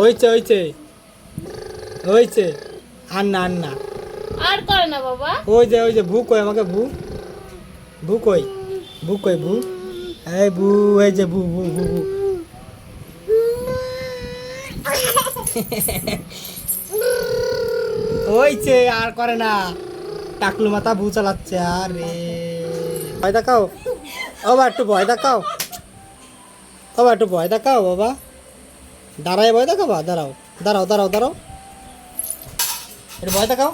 হয়েছে হয়েছে হয়েছে। আর না আর না। আর করে না বাবা। ওই যে ভু কই আমাকে ভু। ভু কই ভু কই ভু। এই ভু। এই যে ভু ভু ভু ভু। হয়েছে আর করে না। টাকলু মাথা ভু চালাচ্ছে। আরে ভয় দেখাও। বাবা একটু ভয় দেখাও। বাবা একটু ভয় দেখাও বাবা। দাঁড়ায় ভয় দেখাবা। দাঁড়াও দাঁড়াও দাঁড়াও দাঁড়াও। একটু ভয় দেখাও।